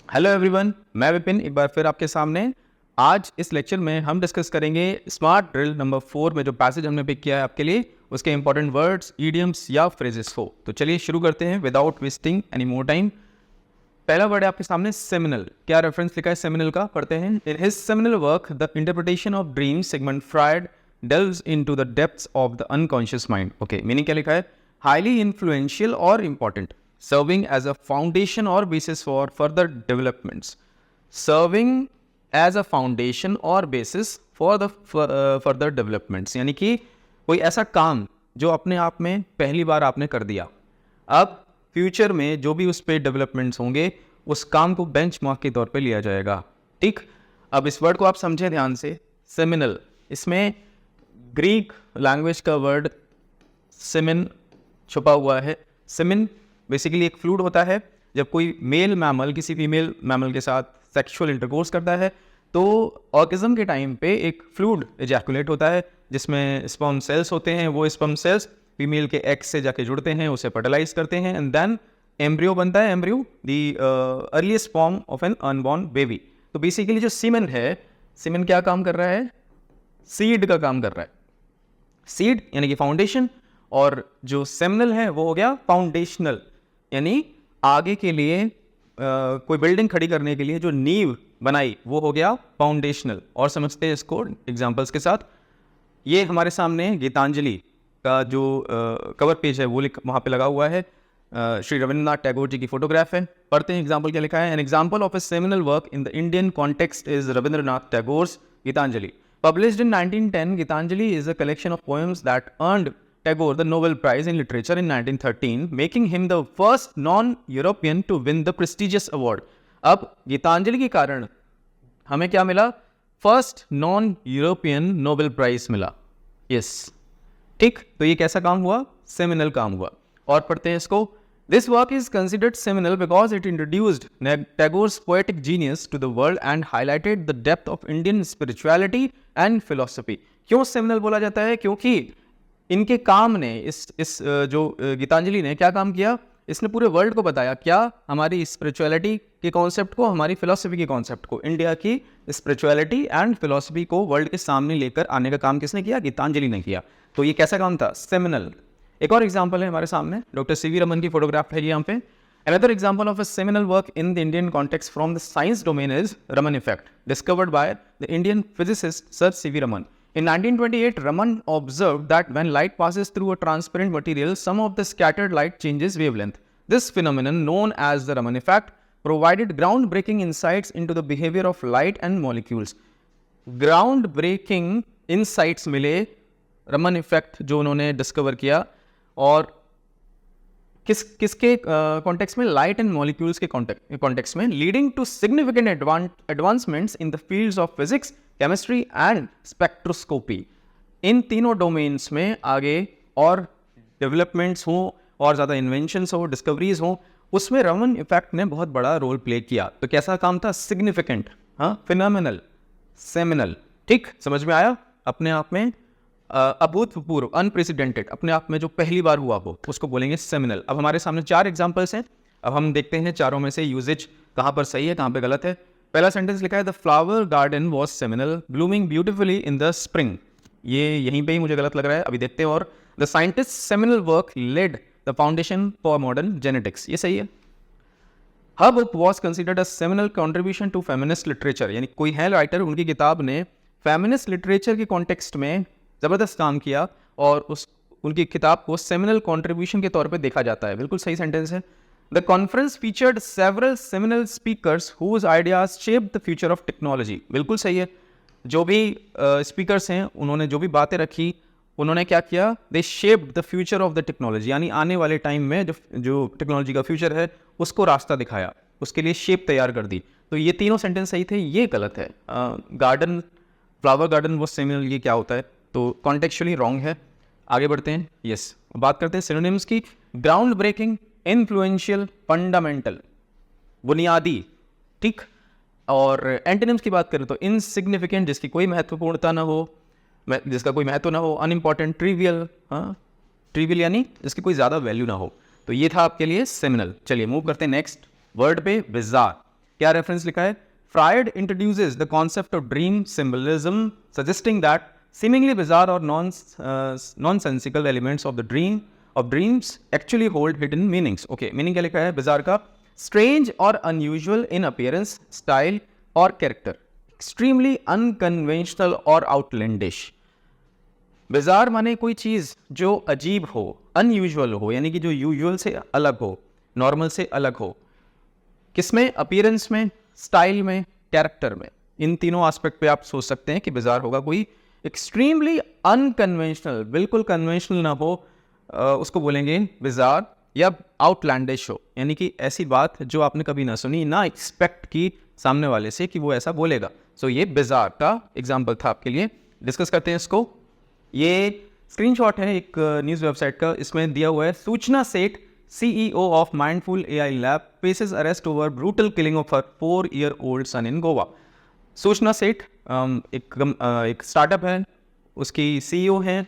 Hello everyone, मैं विपिन एक बार फिर आपके सामने। आज इस लेक्चर में हम डिस्कस करेंगे स्मार्ट ड्रिल नंबर 4 में जो पैसेज हमने पिक किया है आपके लिए, उसके इंपॉर्टेंट वर्ड्स, इडियम्स या फ्रेजेस को। तो चलिए शुरू करते हैं without wasting any more time. पहला वर्ड है आपके सामने सेमिनल। क्या रेफरेंस लिखा है सेमिनल का, पढ़ते हैं। In his seminal work the interpretation of dreams Sigmund Freud delves into the depths of the unconscious mind. Okay, meaning क्या लिखा है? Highly influential or important, serving as a foundation or basis for further developments. Serving as a foundation or basis for the further developments. यानी कि कोई ऐसा काम जो अपने आप में पहली बार आपने कर दिया, अब फ्यूचर में जो भी उस पर डेवलपमेंट्स होंगे उस काम को बेंचमार्क के तौर पे लिया जाएगा। ठीक, अब इस वर्ड को आप समझें ध्यान से। सेमिनल, इसमें ग्रीक लैंग्वेज का वर्ड सिमिन छुपा हुआ है। सिमिन बेसिकली एक फ्लूइड होता है। जब कोई मेल मैमल किसी फीमेल मैमल के साथ सेक्सुअल इंटरकोर्स करता है तो ऑर्गेज्म के टाइम पे एक फ्लूइड इजैकुलेट होता है जिसमें स्पर्म सेल्स होते हैं। वो स्पर्म सेल्स फीमेल के एग से जाके जुड़ते हैं, उसे फर्टिलाइज करते हैं एंड देन एम्ब्रियो बनता है। Embryo the earliest form of an unborn baby. तो बेसिकली जो सीमेन है, सीमेन क्या काम कर रहा है? सीड का काम कर रहा है। सीड यानी कि फाउंडेशन, और जो सेमिनल है वो हो गया फाउंडेशनल, यानी आगे के लिए कोई बिल्डिंग खड़ी करने के लिए जो नींव बनाई वो हो गया फाउंडेशनल। और समझते हैं इसको एग्जांपल्स के साथ। ये हमारे सामने गीतांजलि का जो कवर पेज है वो वहाँ पे लगा हुआ है। श्री रविंद्रनाथ टैगोर जी की फोटोग्राफ है। पढ़ते हैं एग्जाम्पल क्या लिखा है। An example of A seminal work in the Indian context is Rabindranath Tagore's Gitanjali. Published in 1910, Gitanjali is a collection of poems that earned Tagore the Nobel Prize in Literature in 1913, making him the first non-European to win the prestigious award. अब गीतांजलि के कारण हमें क्या मिला? First non European Nobel prize मिला। Yes, ठीक। तो ये कैसा काम हुआ? सेमिनल काम हुआ। और पढ़ते हैं इसको। This work is considered seminal because it introduced Tagore's poetic genius to the world and highlighted the depth of Indian spirituality and philosophy. क्यों seminal बोला जाता है? क्योंकि इनके काम ने इस जो गीतांजलि ने क्या काम किया, इसने पूरे वर्ल्ड को बताया क्या? हमारी स्पिरिचुअलिटी के कॉन्सेप्ट को, हमारी फिलोसफी के कॉन्सेप्ट को, इंडिया की स्पिरिचुअलिटी एंड फिलोसफी को वर्ल्ड के सामने लेकर आने का काम किसने किया? गीतांजलि ने किया। तो ये कैसा काम था? सेमिनल। एक और एग्जाम्पल है हमारे सामने, डॉक्टर सीवी रमन की फोटोग्राफ है यहाँ पे। Another example of a seminal work in the Indian context from the science domain is Raman effect, discovered by the Indian physicist Sir C.V. Raman. In 1928, Raman observed that when light passes through a transparent material, some of the scattered light changes wavelength. This phenomenon, known as the Raman effect, provided groundbreaking insights into the behavior of light and molecules. Groundbreaking insights मिले Raman effect जो उन्होंने discover किया, और किसके context में? Light and molecules के context में, leading to significant advancements in the fields of physics, chemistry and spectroscopy. इन तीनों डोमेन्स में आगे और डेवलपमेंट्स हों और ज़्यादा इन्वेंशंस हो, डिस्कवरीज हों, उसमें रमन इफेक्ट ने बहुत बड़ा रोल प्ले किया। तो कैसा काम था? सिग्निफिकेंट, हाँ, फिनोमिनल, सेमिनल। ठीक, समझ में आया? अपने आप में अभूतपूर्व, अनप्रेसिडेंटेड, अपने आप में जो पहली बार हुआ हो उसको बोलेंगे सेमिनल। अब हमारे सामने 4 एग्जांपल्स हैं। अब हम देखते हैं चारों में से यूजेज कहाँ पर सही है, कहाँ पे गलत है। पहला सेंटेंस लिखा है the flower garden was seminal, blooming beautifully in the spring. ये यहीं पे ही मुझे गलत लग रहा है, अभी देखते हैं। और the scientist seminal work led the foundation for modern genetics, ये सही है। Her book was considered a seminal contribution to feminist literature, यानी कोई है राइटर, उनकी किताब ने फेमिनिस्ट लिटरेचर के कॉन्टेक्स्ट में ज़बरदस्त काम किया और उनकी किताब को सेमिनल कंट्रीब्यूशन के तौर पे देखा जाता है। बिल्कुल सही सेंटेंस है। The conference featured several seminal speakers whose ideas shaped the future of technology. बिल्कुल सही है। जो भी स्पीकर्स हैं उन्होंने जो भी बातें रखी, उन्होंने क्या किया? They shaped the future of the technology, यानी आने वाले टाइम में जो टेक्नोलॉजी का फ्यूचर है उसको रास्ता दिखाया, उसके लिए शेप तैयार कर दी। तो ये तीनों सेंटेंस सही थे, ये गलत है। गार्डन, फ्लावर गार्डन वो सेमिनल, ये क्या होता है? तो कॉन्टेक्चुअली रॉन्ग है। आगे बढ़ते हैं। यस, बात करते हैं सिनोनिम्स की। ग्राउंड ब्रेकिंग, इन्फ्लुएंशियल, फंडामेंटल, बुनियादी। ठीक, और एंटोनिम्स की बात करें तो इनसिग्निफिकेंट, जिसकी कोई महत्वपूर्णता ना हो, जिसका कोई महत्व ना हो। अनइम्पॉर्टेंट, ट्रिवियल, हाँ, ट्रिवियल यानी जिसकी कोई ज़्यादा वैल्यू ना हो। तो ये था आपके लिए सेमिनल। चलिए मूव करते हैं नेक्स्ट वर्ड पे, बिजार। क्या रेफरेंस लिखा है? Freud introduces the concept of dream symbolism suggesting that seemingly bizarre or nonsensical elements of dreams actually hold hidden meanings. Okay, meaning क्या लिखा है bizarre का? Strange or unusual in appearance, style or character, extremely unconventional or outlandish. bizarre माने कोई चीज जो अजीब हो, unusual हो यानी कि जो usual से अलग हो, normal से अलग हो, किसमें? अपीयरेंस में, स्टाइल में, कैरेक्टर में। इन तीनों एस्पेक्ट पे आप सोच सकते हैं कि बिजार होगा कोई एक्सट्रीमली अनकन्वेंशनल, बिल्कुल कन्वेंशनल ना हो, उसको बोलेंगे बिजार, या आउटलैंडिश हो यानी कि ऐसी बात जो आपने कभी ना सुनी, ना एक्सपेक्ट की सामने वाले से कि वो ऐसा बोलेगा। सो ये बिजार का एग्जाम्पल था आपके लिए। डिस्कस करते हैं इसको। ये स्क्रीनशॉट है एक न्यूज़ वेबसाइट का, इसमें दिया हुआ है सूचना सेठ CEO of Mindful AI Lab faces arrest over brutal killing of her 4-year-old son in Goa. सूचना सेठ एक स्टार्टअप है, उसकी CEO हैं,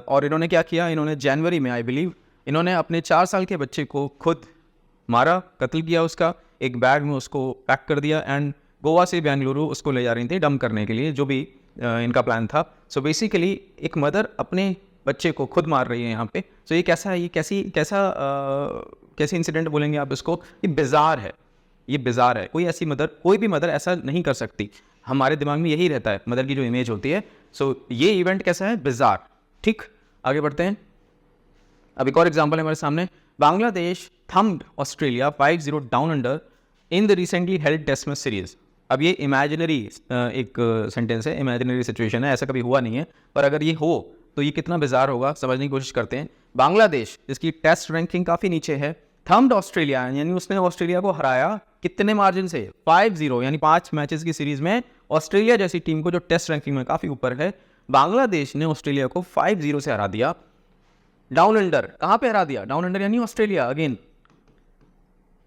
और इन्होंने क्या किया? इन्होंने जनवरी में आई बिलीव इन्होंने अपने 4 साल के बच्चे को खुद मारा, कत्ल किया, उसका एक बैग में उसको पैक कर दिया एंड गोवा से बेंगलुरु उसको ले जा रही थी डंप करने के लिए, जो भी इनका प्लान था। सो बेसिकली एक मदर अपने बच्चे को खुद मार रही है यहाँ पे। सो ये कैसा है? ये कैसी इंसिडेंट बोलेंगे आप इसको? ये बिजार है, ये बिजार है। कोई ऐसी मदर, कोई भी मदर ऐसा नहीं कर सकती। हमारे दिमाग में यही रहता है, मदर की जो इमेज होती है। सो ये इवेंट कैसा है? बिजार। ठीक, आगे बढ़ते हैं। अब एक और एग्जाम्पल है हमारे सामने। Bangladesh thumped Australia 5-0 down under in the recently held test match series. अब ये इमेजिनरी एक सेंटेंस है, इमेजिनरी सिचुएशन है, ऐसा कभी हुआ नहीं है, पर अगर ये हो तो ये कितना बिजार होगा समझने की कोशिश करते हैं। बांग्लादेश जिसकी टेस्ट रैंकिंग काफ़ी नीचे है, थम्ड ऑस्ट्रेलिया यानी उसने ऑस्ट्रेलिया को हराया कितने मार्जिन से? 5-0 यानी 5 मैचेस की सीरीज में ऑस्ट्रेलिया जैसी टीम को जो टेस्ट रैंकिंग में काफ़ी ऊपर है, बांग्लादेश ने ऑस्ट्रेलिया को 5-0 से हरा दिया। डाउन अंडर कहाँ पे हरा दिया? डाउन अंडर यानी ऑस्ट्रेलिया, अगेन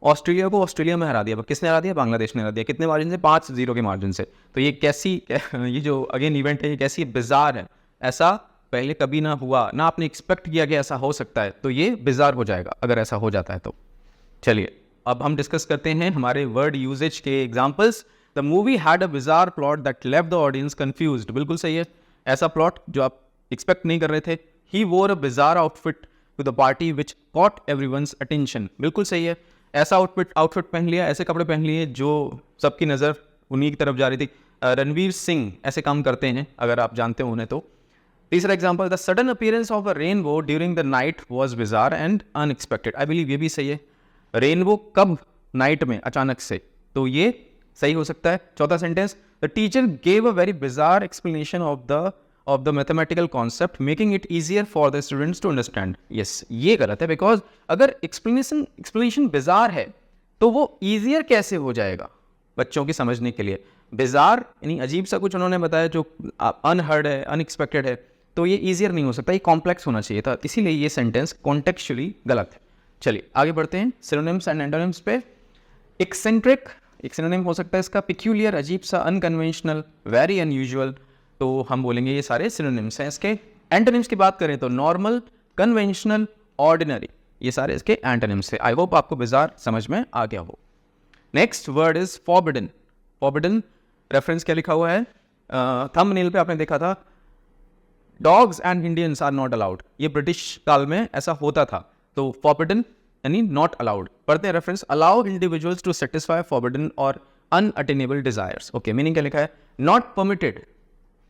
ऑस्ट्रेलिया को ऑस्ट्रेलिया में हरा दिया। किसने हरा दिया? बांग्लादेश ने हरा दिया। कितने मार्जिन से? 5-0 के मार्जिन से। तो ये कैसी ये जो अगेन इवेंट है, ये कैसी बिजार है, ऐसा पहले कभी ना हुआ, ना आपने एक्सपेक्ट किया कि ऐसा हो सकता है, तो ये बिजार हो जाएगा अगर ऐसा हो जाता है तो। चलिए अब हम डिस्कस करते हैं हमारे वर्ड यूजेज के examples. The movie had a bizarre plot that left the audience confused. बिल्कुल सही है, ऐसा प्लॉट जो आप एक्सपेक्ट नहीं कर रहे थे। He wore a bizarre outfit to the party which caught everyone's attention. बिल्कुल सही है, ऐसा आउटफिट पहन लिया, ऐसे कपड़े पहन लिए जो सबकी नज़र उन्हीं की तरफ जा रही थी। रणवीर सिंह ऐसे काम करते हैं, अगर आप जानते हो उन्हें तो। तीसरा example, the sudden appearance of a rainbow during the night was bizarre and unexpected. I believe ये भी सही है। रेनबो कब? नाइट में, अचानक से, तो ये सही हो सकता है। चौथा sentence, the teacher gave a very bizarre explanation of the mathematical concept making it easier for the students to understand. Yes, ये गलत है, बिकॉज अगर एक्सप्लेनेशन बिजार है तो वो ईजियर कैसे हो जाएगा बच्चों की समझने के लिए? बिजार यानी अजीब सा कुछ उन्होंने बताया जो अनहर्ड है, अनएक्सपेक्टेड है, तो ये ईजियर नहीं हो सकता, ये कॉम्प्लेक्स होना चाहिए था, इसीलिए ये सेंटेंस कॉन्टेक्चुअली गलत है। चलिए आगे बढ़ते हैं सिनोनिम्स एंड एंटोनिम्स पे। एक्सेंट्रिक एक सिनोनिम हो सकता है इसका, पिक्यूलियर अजीब सा, अनकन्वेंशनल, वेरी अनयूजुअल, तो हम बोलेंगे ये सारे सिनोनिम्स हैं इसके। एंटोनिम्स की बात करें तो नॉर्मल, कन्वेंशनल, ऑर्डिनरी, ये सारे इसके एंटोनिम्स थे। आई होप आपको बिजार समझ में आ गया हो। Next word is forbidden. Forbidden reference क्या लिखा हुआ है? थंबनेल पे आपने देखा था, dogs and Indians are not allowed. ये ब्रिटिश काल में ऐसा होता था, तो फॉरबिडन यानी नॉट अलाउड। पढ़ते हैं reference, allow individuals to satisfy forbidden और अनअटेनेबल डिजायर्स। ओके, मीनिंग क्या लिखा है? नॉट परमिटेड,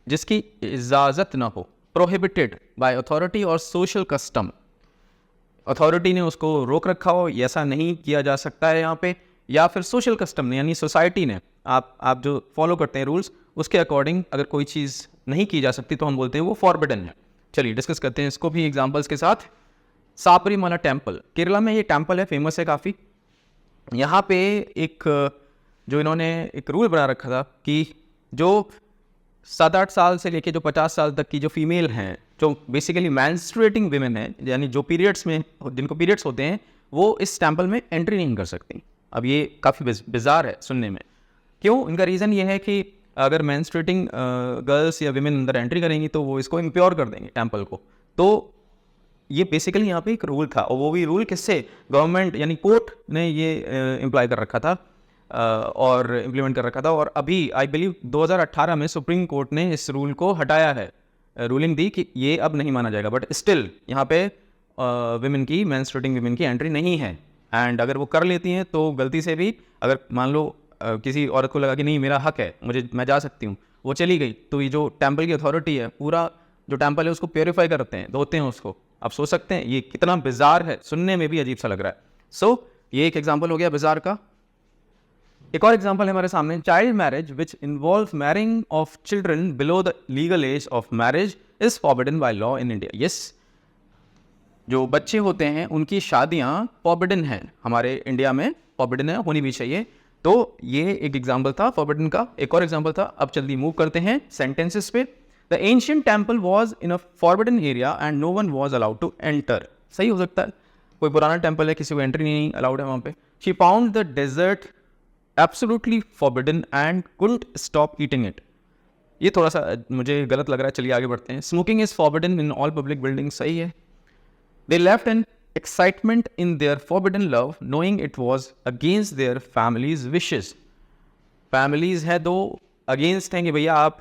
जिसकी इजाजत ना हो, प्रोहिबिटेड बाय अथॉरिटी और सोशल कस्टम, अथॉरिटी ने उसको रोक रखा हो, ऐसा नहीं किया जा सकता है यहाँ पे, या फिर सोशल कस्टम ने यानी सोसाइटी ने, आप जो फॉलो करते हैं रूल्स, उसके अकॉर्डिंग अगर कोई चीज़ नहीं की जा सकती तो हम बोलते हैं वो फॉरबिडन है। चलिए डिस्कस करते हैं इसको भी एग्जांपल्स के साथ। साबरीमाला टेम्पल, केरला में ये टेम्पल है, फेमस है काफ़ी। यहाँ पे एक जो इन्होंने एक रूल बना रखा था कि जो 7-8 साल से लेके जो 50 साल तक की जो फीमेल हैं, जो बेसिकली मैंस्ट्रुएटिंग विमेन है, यानी जो पीरियड्स में, जिनको पीरियड्स होते हैं, वो इस टेम्पल में एंट्री नहीं कर सकती। अब ये काफ़ी बिजार है सुनने में। क्यों? इनका रीज़न ये है कि अगर मैंस्ट्रुएटिंग गर्ल्स या विमेन अंदर एंट्री करेंगी तो वो इसको इम्प्योर कर देंगे टेम्पल को। तो ये बेसिकली यहाँ पे एक रूल था, और वो भी रूल किससे? गवर्नमेंट यानी कोर्ट ने ये इम्प्लाई कर रखा था। और इम्प्लीमेंट कर रखा था, और अभी आई बिलीव 2018 में सुप्रीम कोर्ट ने इस रूल को हटाया है, रूलिंग दी कि ये अब नहीं माना जाएगा, बट स्टिल यहाँ पे विमेन की, मेंस्ट्रुएटिंग विमेन की एंट्री नहीं है। एंड अगर वो कर लेती हैं तो गलती से भी अगर मान लो किसी औरत को लगा कि नहीं मेरा हक है, मैं जा सकती हूँ, वो चली गई, तो ये जो टेम्पल की अथॉरिटी है, पूरा जो टेम्पल है उसको प्योरीफाई करते हैं, धोते हैं उसको। आप सोच सकते हैं ये कितना बिजार है, सुनने में भी अजीब सा लग रहा है। सो ये एक एग्जाम्पल हो गया बिजार का। एक और एग्जाम्पल है हमारे सामने, child marriage which involve marrying of children below the legal age of marriage is forbidden by law in India. Yes, जो बच्चे होते हैं उनकी शादियां फॉरबिडन हैं, हमारे इंडिया में फॉरबिडन है, होनी भी चाहिए। तो ये एक एग्जाम्पल था फॉरबिडन का। एक और एग्जाम्पल था। अब जल्दी मूव करते हैं सेंटेंसेस पे। The ancient temple was in a forbidden area and no one was allowed to enter. सही हो सकता है, कोई पुराना टेम्पल है, किसी को एंट्री नहीं अलाउड है वहाँ पे। She found the dessert absolutely forbidden and couldn't stop eating it. ये थोड़ा सा मुझे गलत लग रहा है, चलिए आगे बढ़ते हैं। Smoking is forbidden in all public building. सही है। They left an excitement in their forbidden love, knowing it was against their family's wishes. Families है दो against हैं कि भैया आप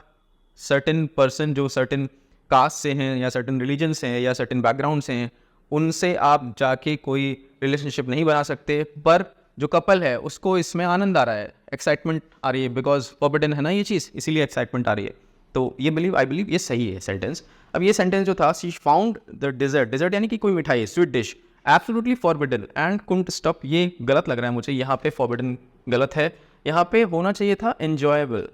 certain person जो certain caste से हैं या certain religion से हैं या certain background से हैं, उनसे आप जाके कोई relationship नहीं बना सकते। पर जो कपल है उसको इसमें आनंद आ रहा है, एक्साइटमेंट आ रही है, बिकॉज फॉरबिडन है ना ये चीज़, इसीलिए एक्साइटमेंट आ रही है। तो ये आई बिलीव ये सही है सेंटेंस। अब ये सेंटेंस जो था, शी फाउंड द डेजर्ट यानी कि कोई मिठाई, sweet dish, absolutely forbidden and couldn't stop, ये गलत लग रहा है मुझे, यहाँ पे फॉरबिडन गलत है, यहाँ पे होना चाहिए था एंजॉयबल।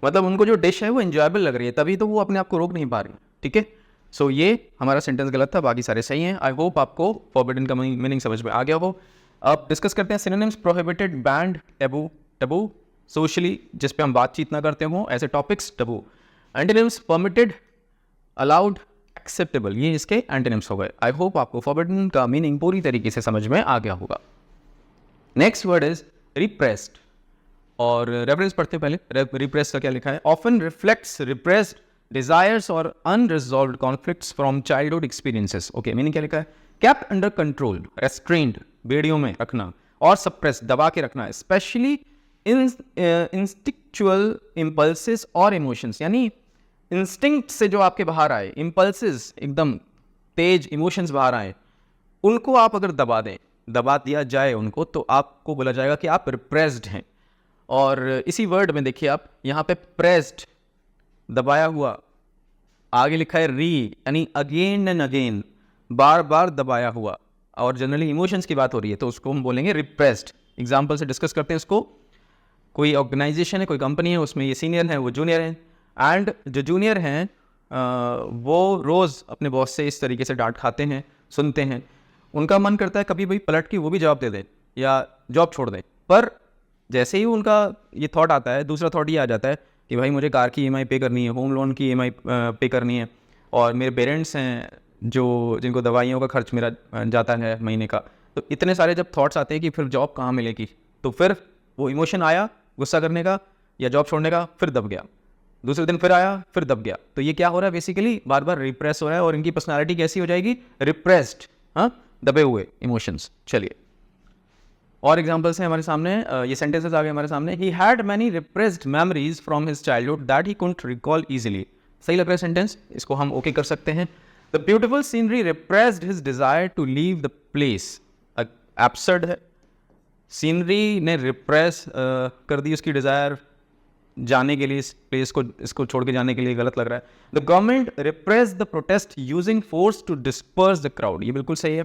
मतलब उनको जो डिश है वो एंजॉयबल लग रही है, तभी तो वो अपने आप को रोक नहीं पा रही। ठीक है, सो ये हमारा सेंटेंस गलत था, बाकी सारे सही हैं। आई होप आपको फॉरबिडन का मीनिंग समझ में आ गया हो। अब डिस्कस करते हैं synonyms. Prohibited, band, taboo. Taboo socially जिस पे हम बातचीत ना करते हो, ऐसे topics taboo. Antonyms, permitted, allowed, acceptable, ये इसके एंटोनिम्स हो गए। आई होप आपको फॉरबिडन का मीनिंग पूरी तरीके से समझ में आ गया होगा। नेक्स्ट वर्ड इज रिप्रेस्ड, और रेफरेंस पढ़ते पहले। रिप्रेस का क्या लिखा है? ऑफन रिफ्लेक्ट्स रिप्रेस्ड डिजायर्स और unresolved conflicts from childhood experiences. Okay, meaning क्या लिखा है? केप्ट अंडर कंट्रोल, रेस्ट्रेंड, बेड़ियों में रखना, और सप्रेस, दबा के रखना, स्पेशली इंस्टिंक्चुअल इम्पल्सेस और इमोशंस, यानी इंस्टिंक्ट से जो आपके बाहर आए, इम्पल्सेस एकदम तेज इमोशंस बाहर आए, उनको आप अगर दबा दिया जाए उनको, तो आपको बोला जाएगा कि आप रिप्रेस्ड हैं। और इसी वर्ड में देखिए आप, यहाँ पे प्रेस्ड, दबाया हुआ, आगे लिखा है री, यानी अगेन एंड अगेन, बार बार दबाया हुआ, और जनरली इमोशंस की बात हो रही है तो उसको हम बोलेंगे रिप्रेस्ड। एग्जाम्पल से डिस्कस करते हैं इसको। कोई ऑर्गेनाइजेशन है, कोई कंपनी है, उसमें ये सीनियर हैं, वो जूनियर हैं, एंड जो जूनियर हैं वो रोज़ अपने बॉस से इस तरीके से डांट खाते हैं, सुनते हैं, उनका मन करता है कभी भाई पलट के वो भी जवाब दे दें या जॉब छोड़ दें। पर जैसे ही उनका ये थॉट आता है, दूसरा थॉट ये आ जाता है कि भाई मुझे कार की EMI पे करनी है, होम लोन की EMI पे करनी है, और मेरे पेरेंट्स हैं जिनको दवाइयों का खर्च मेरा जाता है महीने का। तो इतने सारे जब थॉट्स आते हैं कि फिर जॉब कहाँ मिलेगी, तो फिर वो इमोशन आया गुस्सा करने का या जॉब छोड़ने का, फिर दब गया, दूसरे दिन फिर आया, फिर दब गया। तो ये क्या हो रहा है? बेसिकली बार बार रिप्रेस हो रहा है, और इनकी पर्सनालिटी कैसी हो जाएगी? रिप्रेस्ड, हाँ, दबे हुए इमोशंस। चलिए और एग्जाम्पल्स हैं हमारे सामने, ये सेंटेंसेस आ गए हमारे सामने। He had many repressed memories from his childhood that he couldn't recall easily. सही लग रहा है सेंटेंस, इसको हम ओके कर सकते हैं। The beautiful scenery repressed his desire to leave the place. Absurd है, सीनरी ने रिप्रेस कर दी उसकी डिजायर जाने के लिए, इस प्लेस को, इसको छोड़ के जाने के लिए, गलत लग रहा है। The government repress the protest using force to disperse the crowd. ये बिल्कुल सही है,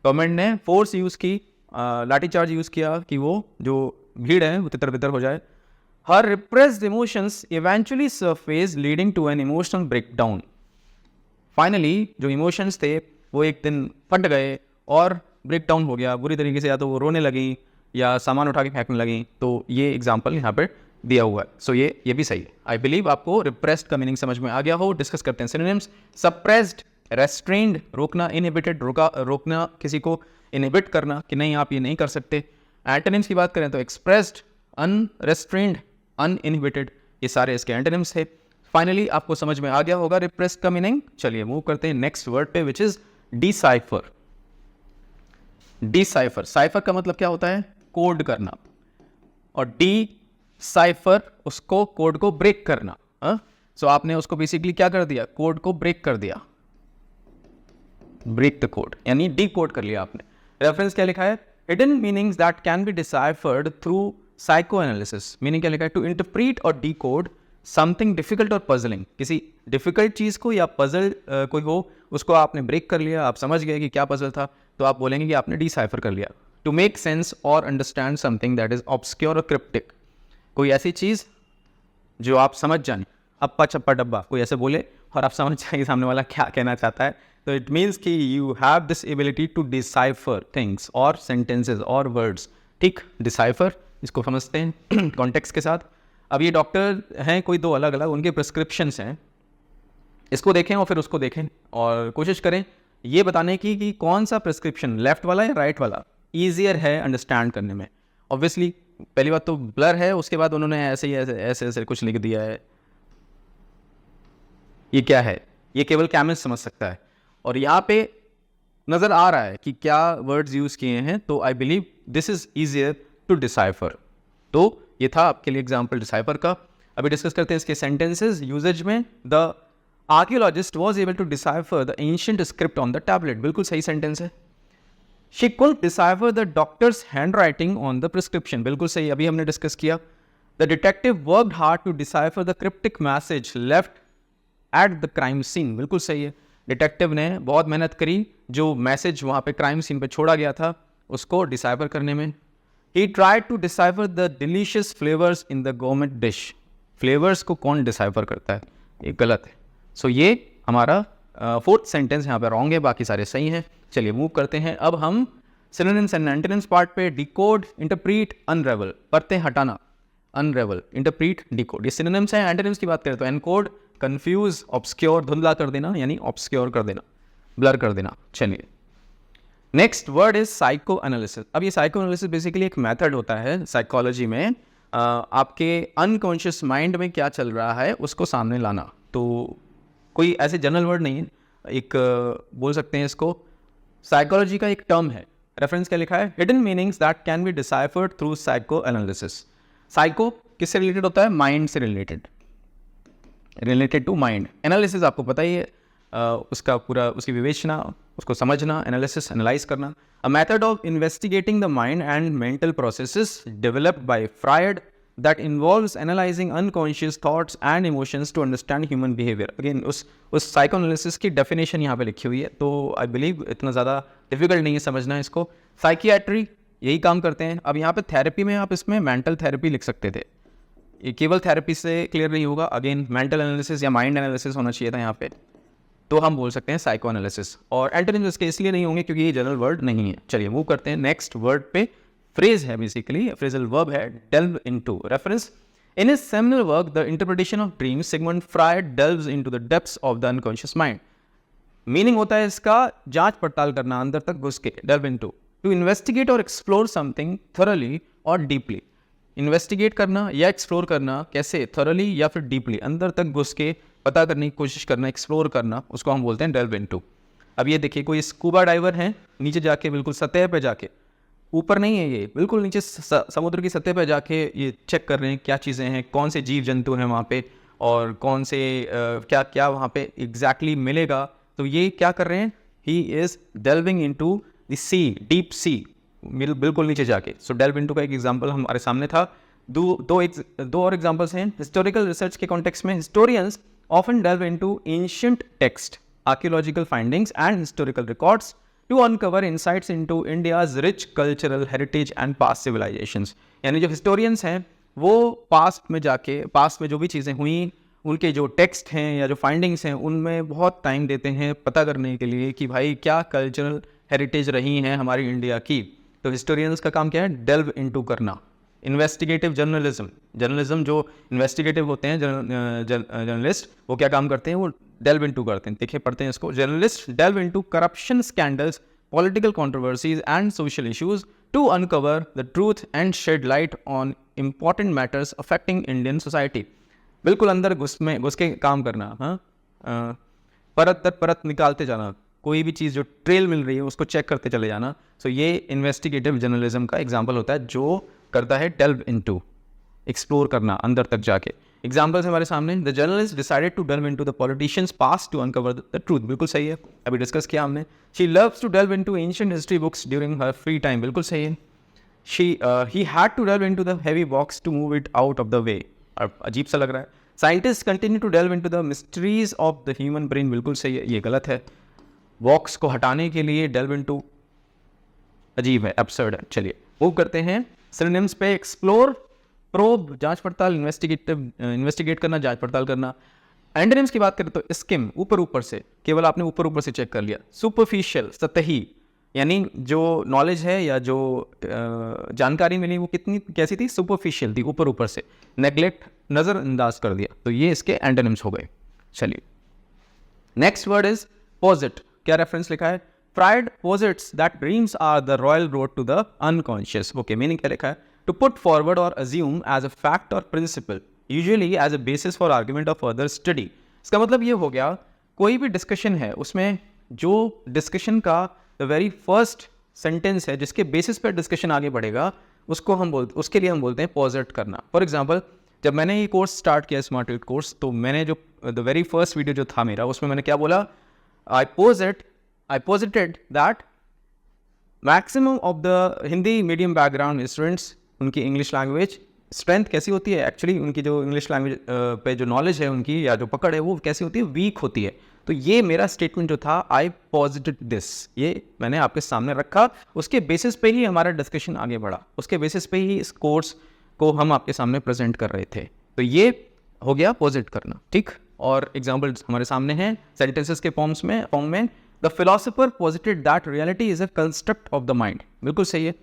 गवर्नमेंट ने फोर्स यूज की, लाठीचार्ज यूज किया कि वो जो भीड़ है वो तितर बितर हो जाए। Her repressed emotions eventually surface leading to an emotional breakdown. Finally जो इमोशंस थे वो एक दिन फट गए और ब्रेकडाउन हो गया बुरी तरीके से, या तो वो रोने लगी या सामान उठा के फेंकने लगी। तो ये एग्जाम्पल यहाँ पर दिया हुआ है। सो ये भी सही है। आई बिलीव आपको रिप्रेस्ड का मीनिंग समझ में आ गया हो। डिस्कस करते हैं सिनोनिम्स। सप्रेस्ड, रेस्ट्रेन्ड, रोकना, इनहिबिटेड, रोकना, किसी को इनहिबिट करना कि नहीं आप ये नहीं कर सकते। एंटोनिम्स की बात करें तो एक्सप्रेस्ड, अनरेस्ट्रेन्ड, अनइनहिबिटेड, ये सारे इसके एंटोनिम्स थे। फाइनली आपको समझ में आ गया होगा रिप्रेस्ड का मीनिंग। चलिए मूव करते हैं नेक्स्ट वर्ड पे, which is decipher. Decipher, cipher का मतलब क्या होता है? कोड करना, और डी साइफर उसको कोड को ब्रेक करना। सो आपने उसको बेसिकली क्या कर दिया? कोड को ब्रेक कर दिया, ब्रेक द कोड, यानी डी कोड कर लिया आपने। रेफरेंस क्या लिखा है? Hidden meanings that can be deciphered through psycho analysis. Meaning क्या लिखा है? टू इंटरप्रीट और डी कोड समथिंग डिफिकल्ट और पजलिंग, किसी डिफिकल्ट चीज को या पजल कोई हो उसको आपने ब्रेक कर लिया, आप समझ गए कि क्या पजल था, तो आप बोलेंगे कि आपने डिसाइफर कर लिया। टू मेक सेंस और understand something that is obscure और क्रिप्टिक, कोई ऐसी चीज जो आप समझ जाए, अप्पा चप्पा डब्बा कोई ऐसे बोले और आप समझ जाए सामने वाला क्या कहना चाहता है, तो इट मीन्स कि you have this ability to decipher things और सेंटेंसेज और वर्ड्स। ठीक, डिसाइफर इसको समझते हैं कॉन्टेक्स्ट के साथ। अब ये डॉक्टर हैं कोई दो अलग अलग, उनके प्रिस्क्रिप्शंस हैं, इसको देखें और फिर उसको देखें और कोशिश करें ये बताने की कि कौन सा प्रिस्क्रिप्शन, लेफ्ट वाला या राइट वाला, ईजियर है अंडरस्टैंड करने में। ऑब्वियसली पहली बात तो ब्लर है, उसके बाद उन्होंने ऐसे ही ऐसे कुछ लिख दिया है। ये क्या है? ये केवल केमिस्ट समझ सकता है, और यहाँ पे नज़र आ रहा है कि क्या वर्ड्स यूज़ किए हैं, तो I believe this is easier to decipher. तो ये था आपके लिए एग्जाम्पल डिसाइफर का। अभी डिस्कस करते हैं इसके सेंटेंसेज यूजेज में। The archaeologist was able to decipher the ancient script on the tablet, बिल्कुल सही सेंटेंस है। She could decipher the doctor's handwriting on the prescription, बिल्कुल सही, अभी हमने डिस्कस किया। The detective worked hard to decipher the cryptic message left at the crime scene, बिल्कुल सही है। डिटेक्टिव ने बहुत मेहनत करी, जो मैसेज वहाँ पे क्राइम सीन पे छोड़ा गया था उसको डिसाइफर करने में। He tried to decipher the delicious flavours in the government dish, flavours को कौन डिसाइफर करता है? ये गलत है। सो ये हमारा फोर्थ सेंटेंस यहाँ पे रॉन्ग है, बाकी सारे सही हैं। चलिए मूव करते हैं अब हम सिनोनिम्स एंड एंटोनिम्स पार्ट पे। डिकोड, इंटरप्रीट, अनरेवल, पढ़ते हटाना, अनरेवल, इंटरप्रीट, डिकोड, ये सिनोनिम्स हैं। एंटोनिम्स की बात करें तो एनकोड, कंफ्यूज, ऑब्सक्योर, धुंधला कर देना, यानी ऑब्सक्योर कर देना, ब्लर कर देना। चलिए next word is psycho analysis. अब ये साइको एनालिसिस बेसिकली एक मेथड होता है साइकोलॉजी में, आपके अनकॉन्शियस माइंड में क्या चल रहा है उसको सामने लाना। तो कोई ऐसे जनरल वर्ड नहीं है, एक बोल सकते हैं इसको साइकोलॉजी का एक टर्म है। रेफरेंस क्या लिखा है? Hidden meanings that can be deciphered through psycho analysis. Psycho किससे रिलेटेड होता है? माइंड से रिलेटेड टू माइंड। एनालिसिस आपको पता ही है, उसका पूरा उसकी विवेचना, उसको समझना, एनालिसिस, एनालाइज करना। A method of investigating the mind and mental processes developed by Freud that involves analyzing unconscious thoughts and emotions to understand human behavior. Again उस psychoanalysis की definition यहाँ पे लिखी हुई है, तो I believe इतना ज़्यादा difficult नहीं है समझना इसको। Psychiatry यही काम करते हैं। अब यहाँ पे थेरेपी में आप इसमें मेंटल थेरेपी लिख सकते थे, ये केवल थेरेपी से क्लियर नहीं होगा। अगेन मेंटल एनालिसिस या माइंड एनालिसिस होना चाहिए था यहाँ पे, तो हम बोल सकते हैं साइको एनालिसिस। और एंटोनिम्स इसके इसलिए नहीं होंगे क्योंकि ये जनरल वर्ड नहीं है। चलिए मूव करते हैं नेक्स्ट वर्ड पे। फ्रेज है, बेसिकली फ्रेजल वर्ब है, delve into। Reference, in his seminal work the interpretation of dreams, Sigmund Freud delves into the depths of the unconscious mind। Meaning होता है इसका जांच पड़ताल करना, अंदर तक घुस के, delve into, to investigate or explore something thoroughly or deeply। Investigate करना या एक्सप्लोर करना, कैसे? thoroughly या फिर deeply, अंदर तक घुस के पता करने की कोशिश करना, एक्सप्लोर करना, उसको हम बोलते हैं delve into। अब ये देखिए कोई स्कूबा डाइवर है, नीचे जाके बिल्कुल सतह पे जाके, ऊपर नहीं है ये, बिल्कुल नीचे समुद्र की सतह पर जाके ये चेक कर रहे हैं क्या चीज़ें हैं, कौन से जीव जंतु हैं वहाँ पे, और कौन से क्या क्या वहाँ पे एग्जैक्टली मिलेगा। तो ये क्या कर रहे हैं? He is delving into the sea, deep sea, बिल्कुल नीचे जाके। सो डेल्व इनटू का एक एग्जांपल हमारे सामने था। दो और एग्जांपल्स हैं हिस्टोरिकल रिसर्च के कॉन्टेक्स्ट में। Historians often delve into ancient text, archaeological findings and historical records to uncover insights into India's rich cultural heritage and past civilizations। यानी जो हिस्टोरियंस हैं वो पास्ट में जाके, पास्ट में जो भी चीज़ें हुई, उनके जो टेक्स्ट हैं या जो फाइंडिंग्स हैं उनमें बहुत टाइम देते हैं पता करने के लिए कि भाई क्या कल्चरल हेरिटेज रही हैं हमारी इंडिया की। तो हिस्टोरियंस का काम क्या है? डेल्व इनटू करना। इन्वेस्टिगेटिव जर्नलिज्म, जर्नलिज्म जो इन्वेस्टिगेटिव होते हैं जर्नलिस्ट, वो क्या काम करते हैं? वो delve into करते हैं। देखिए पढ़ते हैं इसको। Journalist delve into corruption scandals, political controversies and social issues to uncover the truth and shed light on important matters affecting Indian society। बिल्कुल अंदर घुस के काम करना, हाँ, परत दर परत निकालते जाना, कोई भी चीज़ जो ट्रेल मिल रही है उसको चेक करते चले जाना। सो ये इन्वेस्टिगेटिव जर्नलिज्म का एग्जाम्पल होता है जो करता है डेल्व इनटू, एक्सप्लोर करना अंदर तक जाके। एग्जाम्पल्स हमारे सामने, the journalist decided to delve into the politician's past to uncover the truth, बिल्कुल सही है, अभी डिस्कस किया हमने। She loves to delve into ancient history books during her free time, बिल्कुल सही है। he had to delve into the heavy box to move it out of the way, अजीब सा लग रहा है। Scientist continue to delve into the mysteries of the human brain, बिल्कुल सही है, ये गलत है। बॉक्स को हटाने के लिए डेल्व इनटू अजीब है, एब्सर्ड है। चलिए मूव करते हैं सिनोनिम्स पे। एक्सप्लोर, प्रोब जांच पड़ताल, इन्वेस्टिगेट करना, जांच पड़ताल करना। एंटोनिम्स की बात करें तो स्किम, ऊपर ऊपर से, केवल आपने ऊपर ऊपर से चेक कर लिया। सुपरफिशियल, सतही, यानी जो नॉलेज है या जो जानकारी मिली वो कितनी कैसी थी, सुपरफिशियल थी, ऊपर ऊपर से। नेग्लेक्ट, नज़रअंदाज कर दिया, तो ये इसके एंटोनिम्स हो गए। चलिए नेक्स्ट वर्ड इज पॉजिट। क्या रेफरेंस लिखा है, Freud posits that dreams are the royal road to the unconscious. Okay, meaning क्या लिखा है, टू पुट फॉरवर्ड और अज्यूम एज अ फैक्ट और principle, usually as a basis for argument of further study. इसका मतलब ये हो गया, कोई भी डिस्कशन है उसमें जो डिस्कशन का द वेरी फर्स्ट सेंटेंस है जिसके बेसिस पर डिस्कशन आगे बढ़ेगा, उसके लिए हम बोलते हैं पॉजिट करना। फॉर एग्जाम्पल, जब मैंने ये कोर्स स्टार्ट किया स्मार्ट ड्रिल कोर्स, तो मैंने जो द वेरी फर्स्ट वीडियो जो था मेरा, उसमें मैंने क्या बोला, I posited that maximum of the Hindi medium background students, उनकी इंग्लिश लैंग्वेज स्ट्रेंथ कैसी होती है, एक्चुअली उनकी जो इंग्लिश लैंग्वेज पे जो नॉलेज है उनकी या जो पकड़ है वो कैसी होती है, वीक होती है। तो ये मेरा स्टेटमेंट जो था, आई पॉजिटेड दिस, ये मैंने आपके सामने रखा, उसके बेसिस पे ही हमारा डिस्कशन आगे बढ़ा, उसके बेसिस पे ही इस कोर्स को हम आपके सामने प्रेजेंट कर रहे थे। तो ये हो गया पॉजिट करना, ठीक। और एग्जाम्पल्स हमारे सामने हैं सेंटेंसेस के फॉर्म में। The philosopher posited that reality is a construct of the mind, बिल्कुल सही है।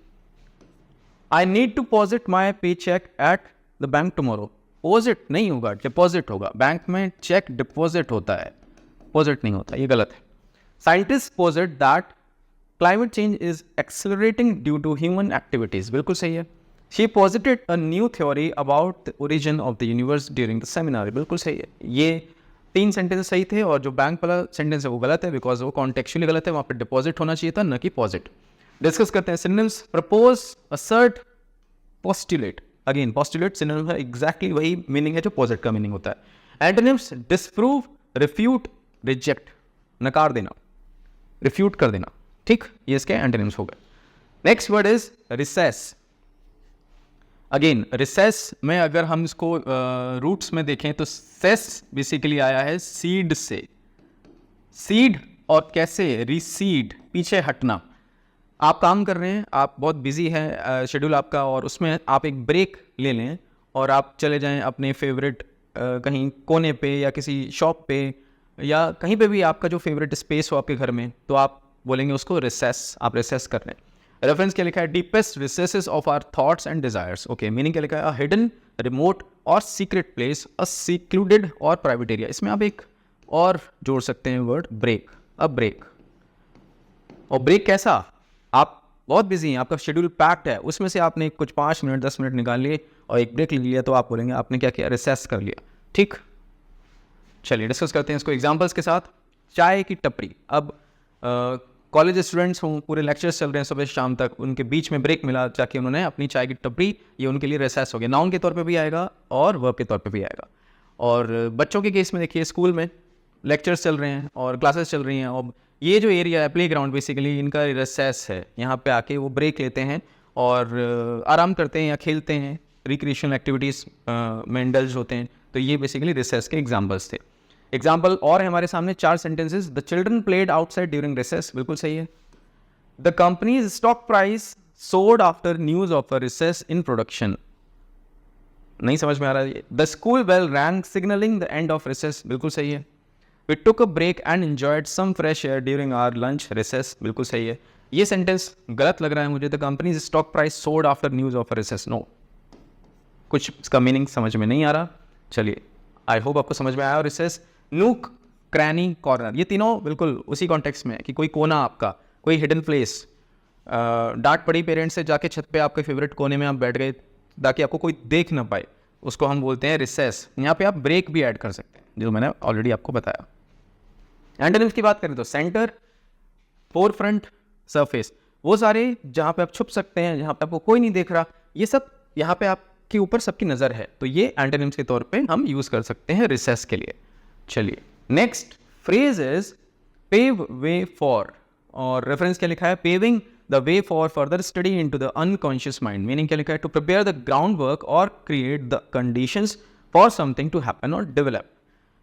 I need to posit my pay cheque at the bank tomorrow, posit नहीं होगा, डिपॉजिट होगा। बैंक में चेक डिपॉजिट होता है, पॉजिट नहीं होता, ये गलत है। Scientist posit that climate change is accelerating due to human activities, बिल्कुल सही है। She posited a new theory about the origin of the universe during the seminar, बिल्कुल सही है। ये 3 सेंटेंस सही थे, और जो बैंक वाला सेंटेंस है वो गलत है, बिकॉज वो कॉन्टेक्चुअली गलत है, वहाँ पर डिपॉजिट होना चाहिए था, न कि पॉजिट। डिस्कस करते हैं synonyms. Propose, assert, postulate. Again postulate synonym है, एग्जैक्टली वही मीनिंग है जो पॉजिट का मीनिंग होता है। एंटोनिम्स, डिसप्रूव, रिफ्यूट, रिजेक्ट, नकार देना, रिफ्यूट कर देना, ठीक, ये इसके एंटोनिम्स हो गए। Next word is recess. Again recess में अगर हम इसको रूट्स में देखें तो सेस बेसिकली आया है सीड से, सीड और कैसे, रिसीड, पीछे हटना। आप काम कर रहे हैं, आप बहुत बिजी है शेड्यूल आपका, और उसमें आप एक ब्रेक ले लें और आप चले जाएं अपने फेवरेट कहीं कोने पे या किसी शॉप पे या कहीं पे भी आपका जो फेवरेट स्पेस हो आपके घर में, तो आप बोलेंगे उसको रिसेस, आप रिसेस कर रहे हैं। रेफरेंस क्या लिखा है, deepest recesses of our thoughts and desires. Okay, meaning क्या लिखा है, अ हिडन, रिमोट और सीक्रेट प्लेस, अ सिक्लूडेड और प्राइवेट एरिया। इसमें आप एक और जोड़ सकते हैं वर्ड ब्रेक, अ ब्रेक। और ब्रेक कैसा, आप बहुत बिजी हैं, आपका शेड्यूल पैक्ड है, उसमें से आपने कुछ 5 मिनट 10 मिनट निकाल लिए और एक ब्रेक ले लिया, तो आप बोलेंगे आपने क्या किया, रिसेस कर लिया, ठीक। चलिए डिस्कस करते हैं इसको एग्जांपल्स के साथ। चाय की टपरी, अब कॉलेज स्टूडेंट्स हों, पूरे लेक्चर्स चल रहे हैं सुबह शाम तक, उनके बीच में ब्रेक मिला, जाके उन्होंने अपनी चाय की टपरी, ये उनके लिए रिसेस हो गया। नाउन के तौर पे भी आएगा और वर्ब के तौर पे भी आएगा। और बच्चों के केस में देखिए, स्कूल में लेक्चर्स चल रहे हैं और क्लासेस चल रही हैं, और ये जो एरिया है प्ले ग्राउंड बेसिकली इनका रिसेस है, यहाँ पे आके वो ब्रेक लेते हैं और आराम करते हैं या खेलते हैं, रिक्रिएशनल एक्टिविटीज़ में इंडल्ज होते हैं। तो ये बेसिकली रिसेस के एग्जाम्पल्स थे। एग्जाम्पल और है हमारे सामने 4 sentences. The children played outside during recess, बिल्कुल सही है। The company's stock price soared after news of a recess in production, नहीं समझ में आ रहा है। The school bell rang signalling the end of recess, बिल्कुल सही है। We took a break and enjoyed some fresh air during our lunch recess, बिल्कुल सही है। ये सेंटेंस गलत लग रहा है मुझे। The company's stock price soared after news of a recess, no, कुछ इसका मीनिंग समझ में नहीं आ रहा। चलिए, आई होप आपको समझ में आया। रिसेस, नूक, क्रैनी, कॉर्नर, ये तीनों बिल्कुल उसी कॉन्टेक्स्ट में है कि कोई कोना आपका, कोई हिडन प्लेस। डांट पड़ी पेरेंट्स से, जाके छत पे आपके फेवरेट कोने में आप बैठ गए ताकि आपको कोई देख ना पाए, उसको हम बोलते हैं रिसेस। यहाँ पे आप ब्रेक भी ऐड कर सकते हैं, जो मैंने ऑलरेडी आपको बताया। एंटोनिम्स की बात करें तो सेंटर, फोर फ्रंट, सरफेस, वो सारे जहाँ पे आप छुप सकते हैं, जहाँ पे आपको कोई नहीं देख रहा, ये सब यहाँ पे आपके ऊपर सबकी नज़र है, तो ये एंटोनिम्स के तौर पे हम यूज़ कर सकते हैं रिसेस के लिए। चलिए next phrase is pave way for, और रेफरेंस क्या लिखा है, paving the way for further study into the unconscious mind, meaning क्या लिखा है, to prepare the ground work और create the conditions for something to happen और डेवलप,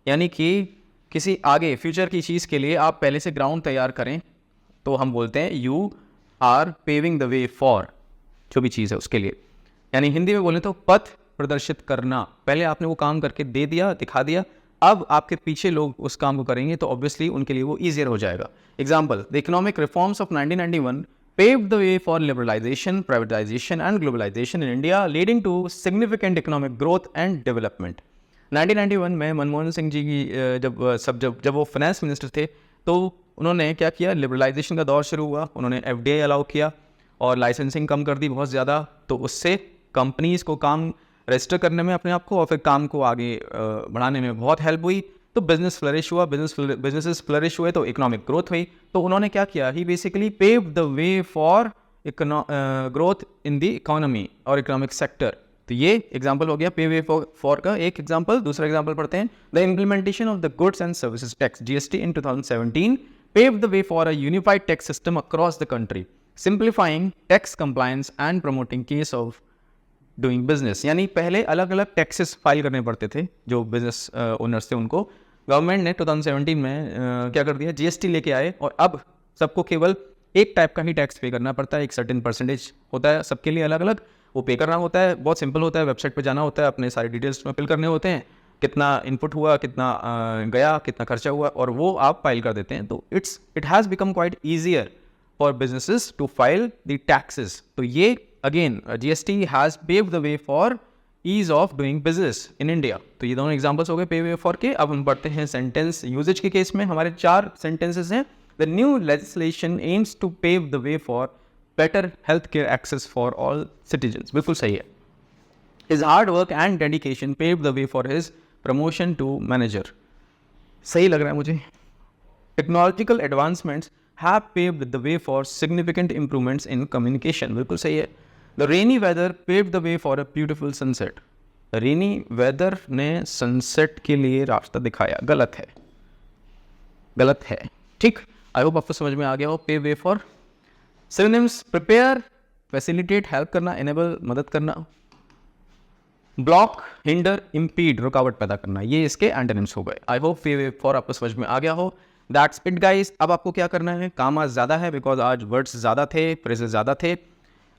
यानी कि किसी आगे फ्यूचर की चीज़ के लिए आप पहले से ग्राउंड तैयार करें, तो हम बोलते हैं you are paving the way for, जो भी चीज़ है उसके लिए। यानी हिंदी में बोले तो पथ प्रदर्शित करना, पहले आपने वो काम करके दे दिया, दिखा दिया, अब आपके पीछे लोग उस काम को करेंगे तो ऑब्वियसली उनके लिए वो ईजियर हो जाएगा। Example, the economic reforms of 1991 paved the way for liberalization, privatization and globalization in India, leading to significant economic growth and development. 1991 में मनमोहन सिंह जी की जब वो फाइनेंस मिनिस्टर थे, तो उन्होंने क्या किया, लिबरलाइजेशन का दौर शुरू हुआ, उन्होंने FDI अलाउ किया और लाइसेंसिंग कम कर दी बहुत ज़्यादा, तो उससे कंपनीज़ को काम रजिस्टर करने में अपने आप को और फिर काम को आगे बढ़ाने में बहुत हेल्प हुई, तो बिजनेस फ्लरिश हुआ, बिजनेसेस फ्लरिश हुए तो इकोनॉमिक ग्रोथ हुई। तो उन्होंने क्या किया, he basically paved the way for growth in the economy और इकोनॉमिक सेक्टर। तो ये एग्जांपल हो गया पे वे फॉर का एक एग्जांपल। दूसरा एग्जांपल पढ़ते हैं, the implementation of the goods and services tax GST in 2017 paved the way for a unified tax system across the country, simplifying tax compliance and promoting case of doing business। यानी पहले अलग अलग taxes file करने पड़ते थे जो business owners थे उनको, गवर्नमेंट ने 2017 में क्या कर दिया, GST लेके आए और अब सबको केवल एक टाइप का ही टैक्स पे करना पड़ता है, एक सर्टेन परसेंटेज होता है सबके लिए अलग अलग, वो पे करना होता है, बहुत सिंपल होता है, वेबसाइट पे जाना होता है, अपने सारे डिटेल्स में फिल करने होते हैं, कितना इनपुट हुआ, कितना गया, कितना खर्चा हुआ, और वो आप फाइल कर देते हैं। तो it has become quite easier for businesses to file the taxes. तो ये again GST has paved the way for ease of doing business in India. तो ये दोनों एग्जाम्पल्स हो गए पे वे फॉर के। अब हम पढ़ते हैं सेंटेंस यूजेज के केस में, हमारे 4 सेंटेंसेस हैं। The new legislation aims to pave the way for better health care access for all citizens, बिल्कुल सही है। His hard work and dedication paved the way for his promotion to manager, सही लग रहा है मुझे। Technological advancements have paved the way for significant improvements in communication, बिल्कुल सही है। The rainy weather paved the way for a beautiful sunset, rainy weather ने sunset के लिए रास्ता दिखाया, गलत है, गलत है, ठीक। आई होप आपको समझ में आ गया हो। पे way for synonyms, prepare, facilitate, help करना, एनेबल, मदद करना, ब्लॉक, हिंडर, इम्पीड, रुकावट पैदा करना, ये इसके एंटोनिम्स हो गए। आई होप पे वे फॉर आपको समझ में आ गया हो। That's it guys. अब आपको क्या करना है, काम आज ज़्यादा है बिकॉज आज वर्ड्स ज़्यादा थे, फ्रेजेस ज़्यादा थे।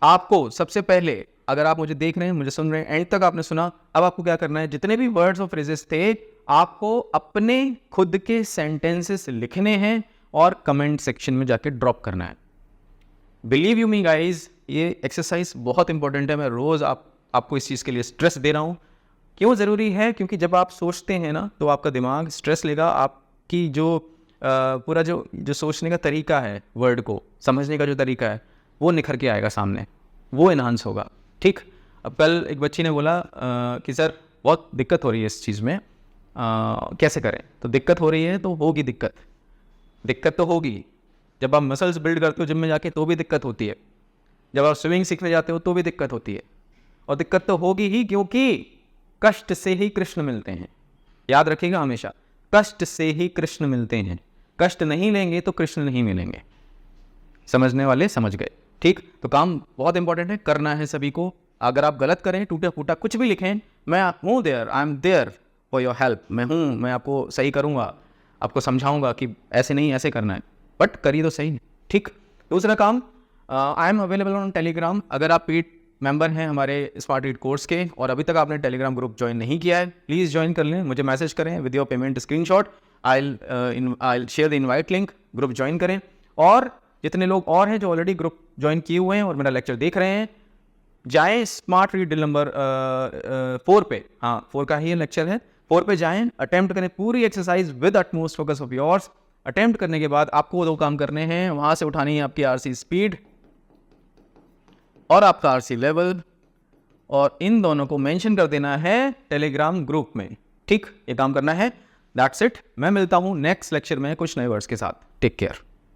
आपको सबसे पहले, अगर आप मुझे देख रहे हैं, मुझे सुन रहे हैं, एंड तक आपने सुना, अब आपको क्या करना है, जितने भी वर्ड्स और फ्रेजेस थे आपको अपने खुद के सेंटेंसेस लिखने हैं और कमेंट सेक्शन में जाके ड्रॉप करना है। बिलीव यू मी गाइज, ये एक्सरसाइज बहुत इंपॉर्टेंट है। मैं रोज़ आपको इस चीज़ के लिए स्ट्रेस दे रहा हूँ। क्यों ज़रूरी है, क्योंकि जब आप सोचते हैं ना तो आपका दिमाग स्ट्रेस लेगा, आपकी जो पूरा जो सोचने का तरीका है, वर्ड को समझने का जो तरीका है, वो निखर के आएगा सामने, वो इन्हांस होगा, ठीक। अब कल एक बच्ची ने बोला कि सर बहुत दिक्कत हो रही है इस चीज़ में, कैसे करें। तो दिक्कत हो रही है तो होगी दिक्कत तो होगी। जब आप मसल्स बिल्ड करते हो जिम में जाके तो भी दिक्कत होती है, जब आप स्विमिंग सीखने जाते हो तो भी दिक्कत होती है, और दिक्कत तो होगी ही, क्योंकि कष्ट से ही कृष्ण मिलते हैं। याद रखिएगा हमेशा, कष्ट से ही कृष्ण मिलते हैं, कष्ट नहीं लेंगे तो कृष्ण नहीं मिलेंगे। समझने वाले समझ गए, ठीक। तो काम बहुत इंपॉर्टेंट है, करना है सभी को। अगर आप गलत करें, टूटा फूटा कुछ भी लिखें, मैं हूँ there, I am there for your help, मैं आपको सही करूँगा, आपको समझाऊंगा कि ऐसे नहीं ऐसे करना है, बट करिए तो सही, ठीक। दूसरा काम, I am available on Telegram. अगर आप पेड मेंबर हैं हमारे स्मार्ट रीड कोर्स के और अभी तक आपने टेलीग्राम ग्रुप ज्वाइन नहीं किया है, प्लीज़ ज्वाइन कर लें, मुझे मैसेज करें with your payment screenshot, I share the invite link, group join करें। और जितने लोग और हैं जो ऑलरेडी ग्रुप ज्वाइन किए हुए हैं और मेरा लेक्चर देख रहे हैं, जाएँ स्मार्ट रीड नंबर 4 पे, हाँ 4 का ही लेक्चर है, 4 पे जाएँ, अटेम्प्ट करें पूरी exercise with utmost focus of yours. Attempt करने के बाद आपको वो 2 काम करने हैं, वहाँ से उठानी है आपकी RC स्पीड और आपका RC लेवल, और इन दोनों को मेंशन कर देना है टेलीग्राम ग्रुप में, ठीक। ये काम करना है। That's it. मैं मिलता हूँ नेक्स्ट लेक्चर में कुछ नए वर्ड्स के साथ। Take care.